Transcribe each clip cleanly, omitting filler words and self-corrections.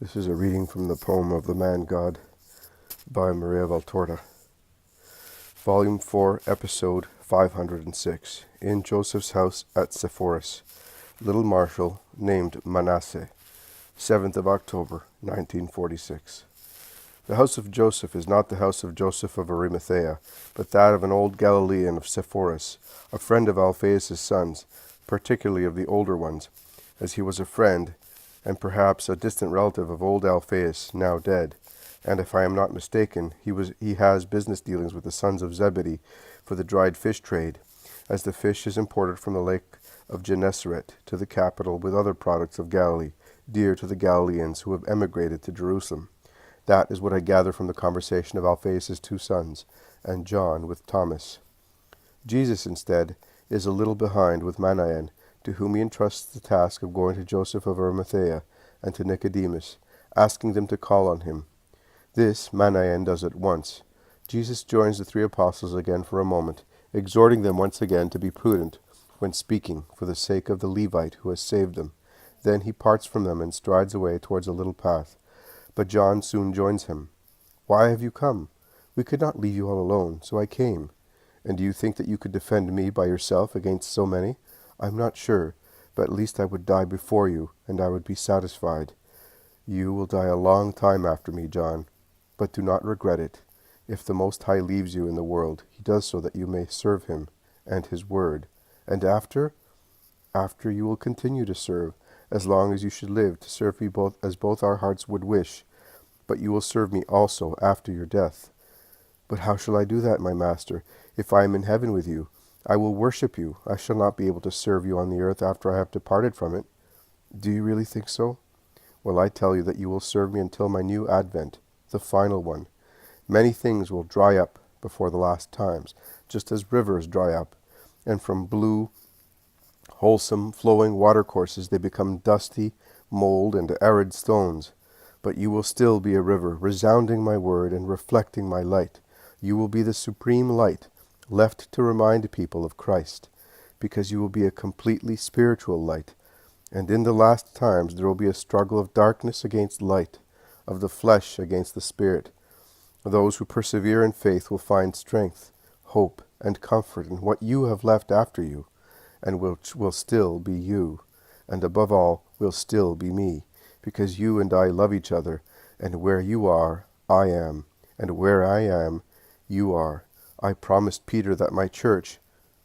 This is a reading from the poem of The Man God by Maria Valtorta. Volume 4, Episode 506. In Joseph's house at Sephoris, little Marshal named Manasseh, 7th of October, 1946. The house of Joseph is not the house of Joseph of Arimathea, but that of an old Galilean of Sephoris, a friend of Alphaeus' sons, particularly of the older ones, as he was a friend and perhaps a distant relative of old Alphaeus, now dead, and if I am not mistaken, he has business dealings with the sons of Zebedee for the dried fish trade, as the fish is imported from the lake of Gennesaret to the capital with other products of Galilee, dear to the Galileans who have emigrated to Jerusalem. That is what I gather from the conversation of Alphaeus' two sons, and John with Thomas. Jesus, instead, is a little behind with Manasseh, to whom he entrusts the task of going to Joseph of Arimathea and to Nicodemus, asking them to call on him. This Manasseh does at once. Jesus joins the three apostles again for a moment, exhorting them once again to be prudent when speaking for the sake of the Levite who has saved them. Then he parts from them and strides away towards a little path. But John soon joins him. "Why have you come? We could not leave you all alone, so I came. And do you think that you could defend me by yourself against so many? I'm not sure, but at least I would die before you, and I would be satisfied. You will die a long time after me, John, but do not regret it. If the Most High leaves you in the world, he does so that you may serve him and his word. And after? After you will continue to serve, as long as you should live, to serve me both as both our hearts would wish. But you will serve me also after your death. But how shall I do that, my master? If I am in heaven with you, I will worship you. I shall not be able to serve you on the earth after I have departed from it. Do you really think so? Well, I tell you that you will serve me until my new advent, the final one. Many things will dry up before the last times, just as rivers dry up, and from blue, wholesome, flowing watercourses they become dusty, mold, and arid stones. But you will still be a river, resounding my word and reflecting my light. You will be the supreme light, left to remind people of Christ, because you will be a completely spiritual light. And in the last times there will be a struggle of darkness against light, of the flesh against the spirit. Those who persevere in faith will find strength, hope, and comfort in what you have left after you, and which will still be you, and above all will still be me, because you and I love each other, and where you are, I am, and where I am, you are. I promised Peter that my church,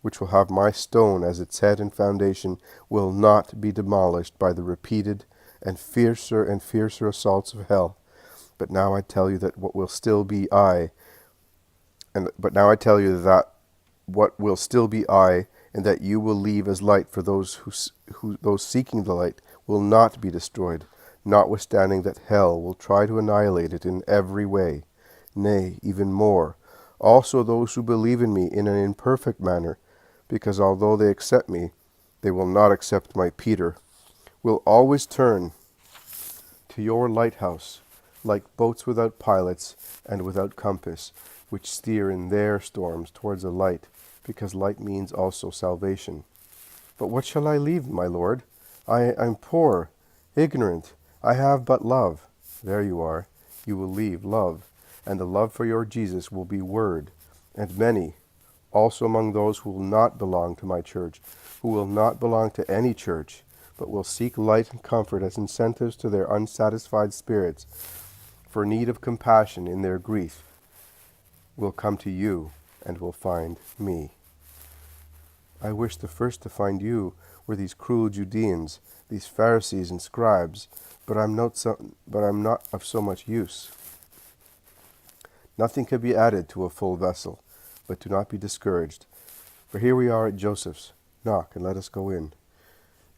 which will have my stone as its head and foundation, will not be demolished by the repeated and fiercer assaults of hell. But now I tell you that what will still be I, and that you will leave as light for those those seeking the light will not be destroyed, notwithstanding that hell will try to annihilate it in every way. Nay, even more. Also those who believe in me in an imperfect manner, because although they accept me, they will not accept my Peter, will always turn to your lighthouse, like boats without pilots and without compass, which steer in their storms towards the light, because light means also salvation. But what shall I leave, my Lord? I'm poor, ignorant, I have but love. There you are. You will leave love, and the love for your Jesus will be word. And many, also among those who will not belong to my church, who will not belong to any church, but will seek light and comfort as incentives to their unsatisfied spirits, for need of compassion in their grief, will come to you and will find me. I wish the first to find you were these cruel Judeans, these Pharisees and scribes, but I'm not of so much use. Nothing can be added to a full vessel, but do not be discouraged. For here we are at Joseph's. Knock, and let us go in.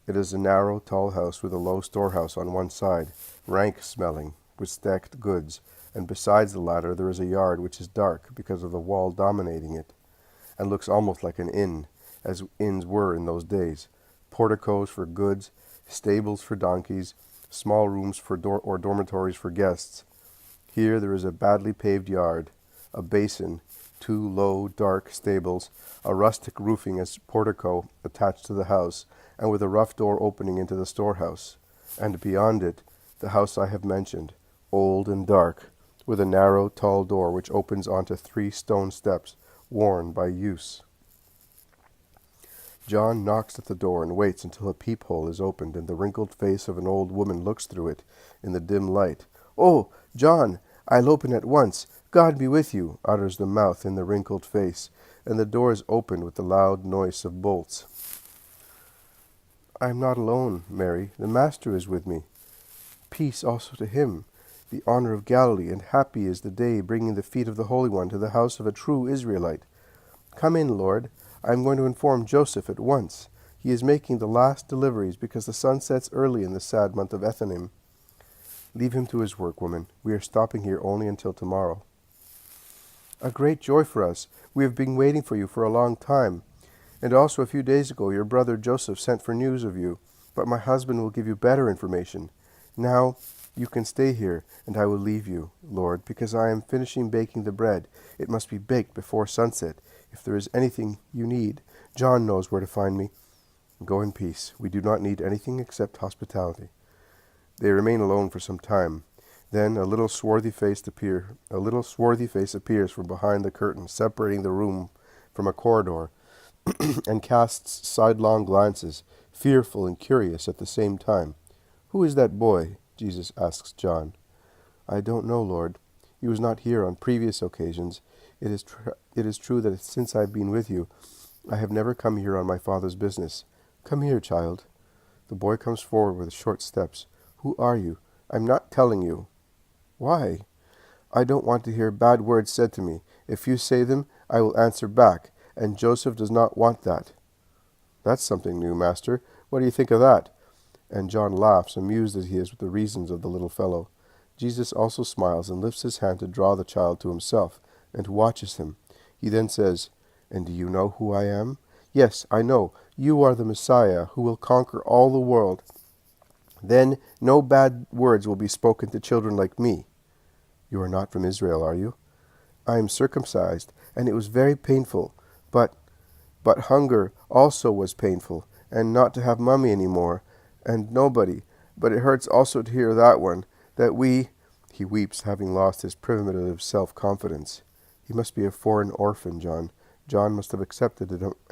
It is a narrow, tall house with a low storehouse on one side, rank-smelling, with stacked goods, and besides the latter there is a yard which is dark because of the wall dominating it, and looks almost like an inn, as inns were in those days. Porticos for goods, stables for donkeys, small rooms for dormitories for guests. Here there is a badly paved yard, a basin, two low, dark stables, a rustic roofing as portico attached to the house, and with a rough door opening into the storehouse, and beyond it the house I have mentioned, old and dark, with a narrow, tall door which opens onto 3 stone steps, worn by use. John knocks at the door and waits until a peephole is opened and the wrinkled face of an old woman looks through it in the dim light. "Oh, John, I'll open at once. God be with you," utters the mouth in the wrinkled face, and the door is opened with the loud noise of bolts. "I am not alone, Mary. The Master is with me. Peace also to him, the honor of Galilee, and happy is the day bringing the feet of the Holy One to the house of a true Israelite. Come in, Lord. I am going to inform Joseph at once. He is making the last deliveries because the sun sets early in the sad month of Ethanim. Leave him to his work, woman. We are stopping here only until tomorrow." "A great joy for us. We have been waiting for you for a long time. And also a few days ago your brother Joseph sent for news of you. But my husband will give you better information. Now you can stay here, and I will leave you, Lord, because I am finishing baking the bread. It must be baked before sunset. If there is anything you need, John knows where to find me. Go in peace. We do not need anything except hospitality." They remain alone for some time. Then a little swarthy face appears from behind the curtain separating the room from a corridor, and casts sidelong glances, fearful and curious at the same time. "Who is that boy?" Jesus asks John. "I don't know, Lord. He was not here on previous occasions. It is true that since I have been with you, I have never come here on my Father's business. Come here, child." The boy comes forward with short steps. "Who are you?" "I'm not telling you." "Why?" "I don't want to hear bad words said to me. If you say them, I will answer back, and Joseph does not want that." "That's something new, Master. What do you think of that?" And John laughs, amused as he is with the reasons of the little fellow. Jesus also smiles and lifts his hand to draw the child to himself, and watches him. He then says, "And do you know who I am?" "Yes, I know. You are the Messiah, who will conquer all the world. Then no bad words will be spoken to children like me." "You are not from Israel, are you?" "I am circumcised, and it was very painful. But hunger also was painful, and not to have Mummy any more, and nobody. But it hurts also to hear that one, that we—" He weeps, having lost his primitive self-confidence. He must be a foreign orphan, John. John must have accepted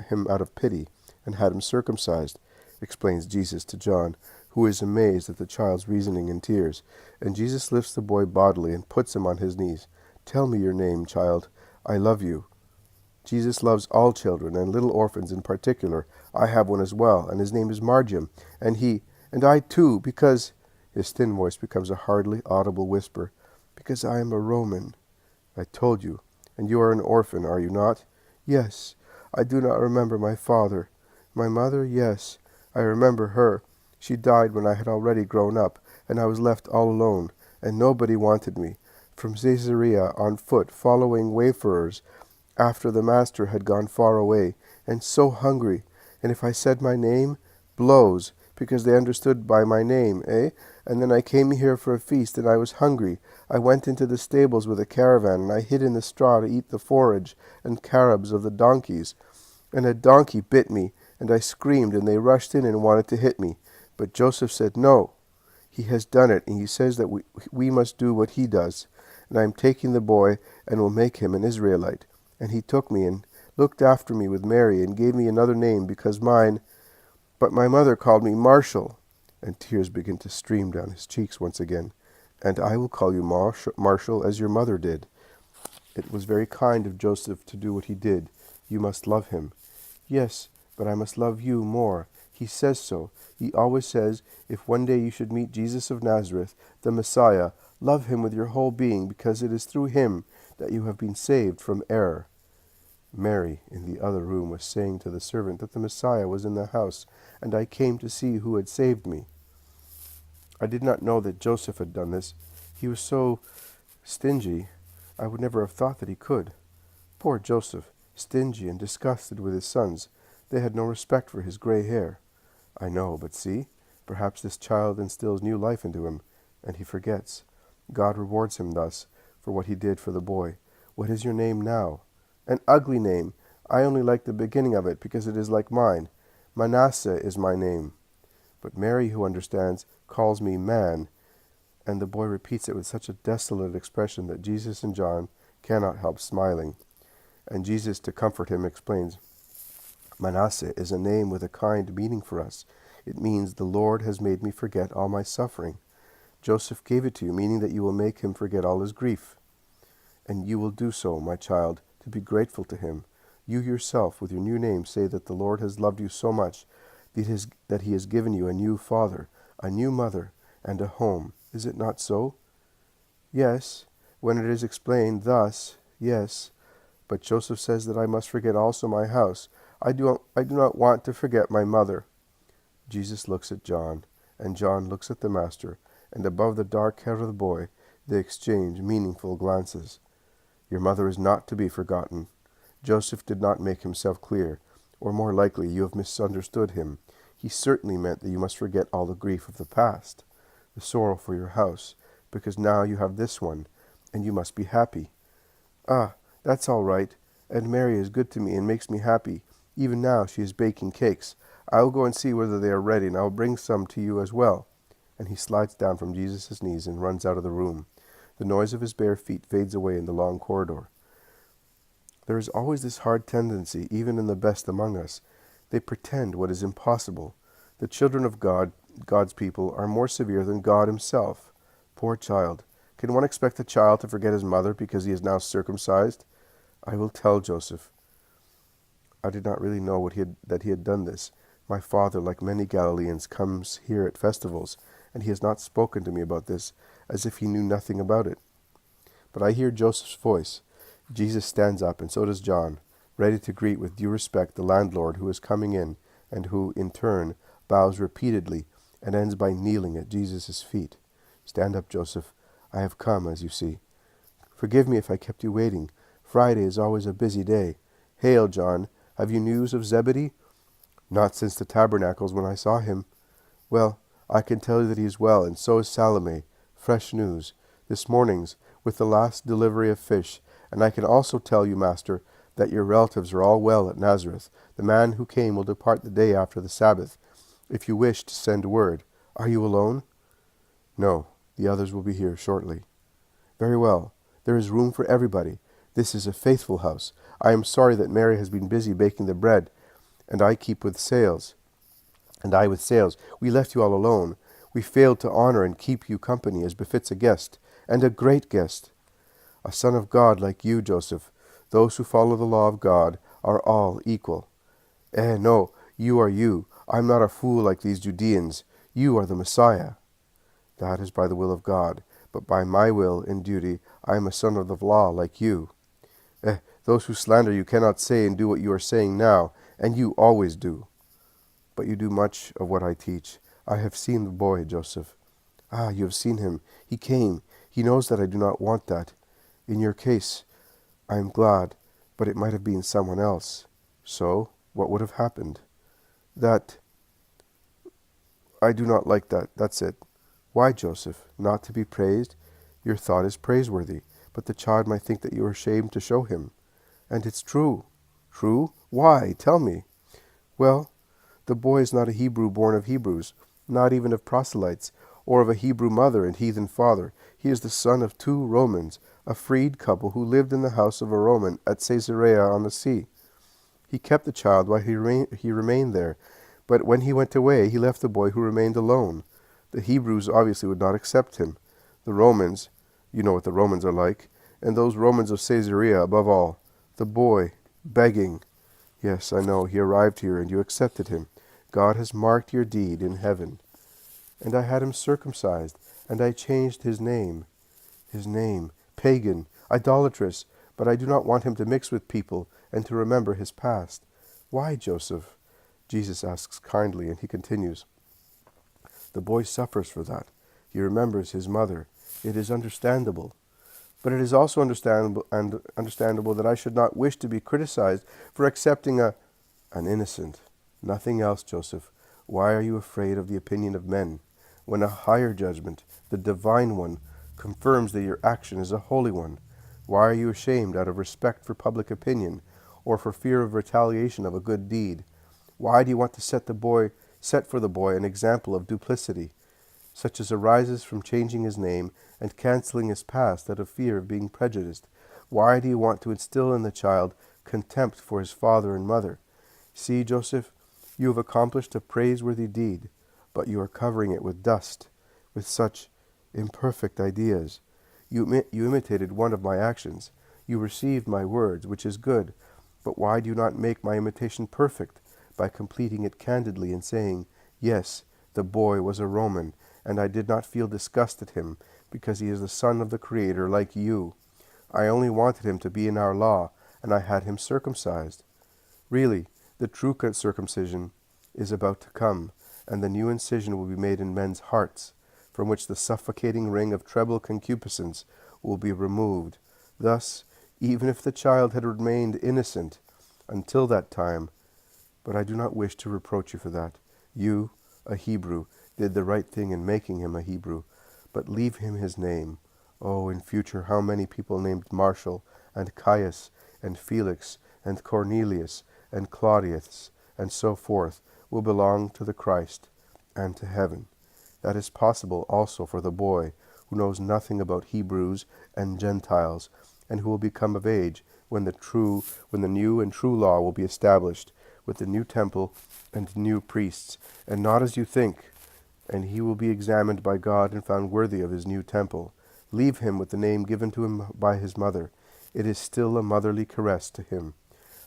him out of pity, and had him circumcised, explains Jesus to John, who is amazed at the child's reasoning and tears. And Jesus lifts the boy bodily and puts him on his knees. "Tell me your name, child. I love you." Jesus loves all children, and little orphans in particular. I have one as well, and his name is Marjam, and I too, because— His thin voice becomes a hardly audible whisper, "Because I am a Roman." "I told you. And you are an orphan, are you not?" "Yes. I do not remember my father. My mother, yes. I remember her. She died when I had already grown up, and I was left all alone, and nobody wanted me. From Caesarea on foot, following wayfarers, after the Master had gone far away, and so hungry. And if I said my name, blows, because they understood by my name, eh? And then I came here for a feast, and I was hungry. I went into the stables with a caravan, and I hid in the straw to eat the forage and carobs of the donkeys. And a donkey bit me, and I screamed, and they rushed in and wanted to hit me. But Joseph said, 'No, he has done it, and he says that we must do what he does. And I am taking the boy, and will make him an Israelite.' And he took me, and looked after me with Mary, and gave me another name, because but my mother called me Marshall," and tears begin to stream down his cheeks once again. "And I will call you Marshall, as your mother did. It was very kind of Joseph to do what he did. You must love him." "Yes, but I must love you more. He says so. He always says, if one day you should meet Jesus of Nazareth, the Messiah, love him with your whole being, because it is through him that you have been saved from error." Mary, in the other room, was saying to the servant that the Messiah was in the house, and I came to see who had saved me. I did not know that Joseph had done this. He was so stingy. I would never have thought that he could. Poor Joseph, stingy and disgusted with his sons. They had no respect for his gray hair. I know, but see, perhaps this child instills new life into him, and he forgets. God rewards him thus for what he did for the boy. "What is your name now?" "An ugly name. I only like the beginning of it because it is like mine. Manasseh is my name. But Mary, who understands, calls me man, And the boy repeats it with such a desolate expression that Jesus and John cannot help smiling. And Jesus, to comfort him, explains, Manasseh is a name with a kind meaning for us. It means the Lord has made me forget all my suffering. Joseph gave it to you, meaning that you will make him forget all his grief. And you will do so, my child, to be grateful to him. You yourself, with your new name, say that the Lord has loved you so much that he has given you a new father, a new mother, and a home. Is it not so? Yes, when it is explained thus, yes. But Joseph says that I must forget also my house. I do not want to forget my mother. Jesus looks at John, and John looks at the Master, and above the dark hair of the boy, they exchange meaningful glances. Your mother is not to be forgotten. Joseph did not make himself clear, or more likely you have misunderstood him. He certainly meant that you must forget all the grief of the past, the sorrow for your house, because now you have this one, and you must be happy. Ah, that's all right, and Mary is good to me and makes me happy. Even now she is baking cakes. I will go and see whether they are ready, and I will bring some to you as well. And he slides down from Jesus' knees and runs out of the room. The noise of his bare feet fades away in the long corridor. There is always this hard tendency, even in the best among us. They pretend what is impossible. The children of God, God's people, are more severe than God himself. Poor child. Can one expect a child to forget his mother because he is now circumcised? I will tell Joseph. I did not really know that he had done this. My father, like many Galileans, comes here at festivals, and he has not spoken to me about this, as if he knew nothing about it. But I hear Joseph's voice. Jesus stands up, and so does John, ready to greet with due respect the landlord who is coming in, and who, in turn, bows repeatedly and ends by kneeling at Jesus' feet. Stand up, Joseph. I have come, as you see. Forgive me if I kept you waiting. Friday is always a busy day. Hail, John. Have you news of Zebedee? Not since the tabernacles when I saw him. Well, I can tell you that he is well, and so is Salome. Fresh news. This morning's, with the last delivery of fish. And I can also tell you, Master, that your relatives are all well at Nazareth. The man who came will depart the day after the Sabbath. If you wish to send word. Are you alone? No, the others will be here shortly. Very well. There is room for everybody. This is a faithful house. I am sorry that Mary has been busy baking the bread, and I with sales. We left you all alone. We failed to honor and keep you company as befits a guest, and a great guest. A son of God like you, Joseph. Those who follow the law of God are all equal. No, you are you. I am not a fool like these Judeans. You are the Messiah. That is by the will of God, but by my will and duty I am a son of the law like you. Those who slander you cannot say and do what you are saying now, and you always do. But you do much of what I teach. I have seen the boy, Joseph. Ah, you have seen him. He came. He knows that I do not want that. In your case, I am glad, but it might have been someone else. So, what would have happened? That. I do not like that. That's it. Why, Joseph? Not to be praised? Your thought is praiseworthy, but the child might think that you are ashamed to show him. And it's true. True? Why? Tell me. Well, the boy is not a Hebrew born of Hebrews, not even of proselytes, or of a Hebrew mother and heathen father. He is the son of 2 Romans, a freed couple who lived in the house of a Roman at Caesarea on the sea. He kept the child while he remained there, but when he went away, he left the boy who remained alone. The Hebrews obviously would not accept him. The Romans, you know what the Romans are like, and those Romans of Caesarea above all. The boy, begging. Yes, I know, he arrived here and you accepted him. God has marked your deed in heaven. And I had him circumcised, and I changed his name. His name, pagan, idolatrous, but I do not want him to mix with people and to remember his past. Why, Joseph? Jesus asks kindly, and he continues. The boy suffers for that. He remembers his mother. It is understandable. But it is also understandable that I should not wish to be criticized for accepting an innocent. Nothing else, Joseph. Why are you afraid of the opinion of men, when a higher judgment, the divine one, confirms that your action is a holy one? Why are you ashamed out of respect for public opinion, or for fear of retaliation of a good deed? Why do you want to set for the boy an example of duplicity? such as arises from changing his name and cancelling his past out of fear of being prejudiced? Why do you want to instill in the child contempt for his father and mother? See, Joseph, you have accomplished a praiseworthy deed, but you are covering it with dust, with such imperfect ideas. You imitated one of my actions. You received my words, which is good. But why do you not make my imitation perfect by completing it candidly and saying, yes, the boy was a Roman, and I did not feel disgust at him, because he is the son of the Creator like you. I only wanted him to be in our law, and I had him circumcised. Really, the true circumcision is about to come, and the new incision will be made in men's hearts, from which the suffocating ring of treble concupiscence will be removed. Thus, even if the child had remained innocent until that time, but I do not wish to reproach you for that. You, a Hebrew, did the right thing in making him a Hebrew, but leave him his name. Oh, in future, how many people named Marshall, and Caius, and Felix, and Cornelius, and Claudius, and so forth, will belong to the Christ and to heaven. That is possible also for the boy who knows nothing about Hebrews and Gentiles, and who will become of age when the new and true law will be established, with the new temple and new priests, and not as you think, and he will be examined by God and found worthy of his new temple. Leave him with the name given to him by his mother. It is still a motherly caress to him.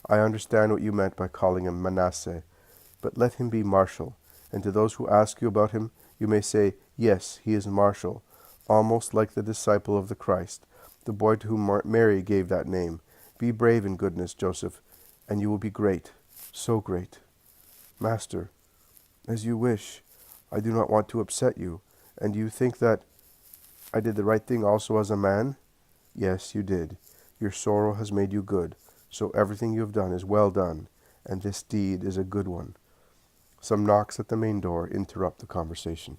I understand what you meant by calling him Manasseh, but let him be Marshall, and to those who ask you about him, you may say, yes, he is Marshall, almost like the disciple of the Christ, the boy to whom Mary gave that name. Be brave in goodness, Joseph, and you will be great, so great. Master, as you wish. I do not want to upset you. And do you think that I did the right thing also as a man? Yes, you did. Your sorrow has made you good, so everything you have done is well done, and this deed is a good one. Some knocks at the main door interrupt the conversation.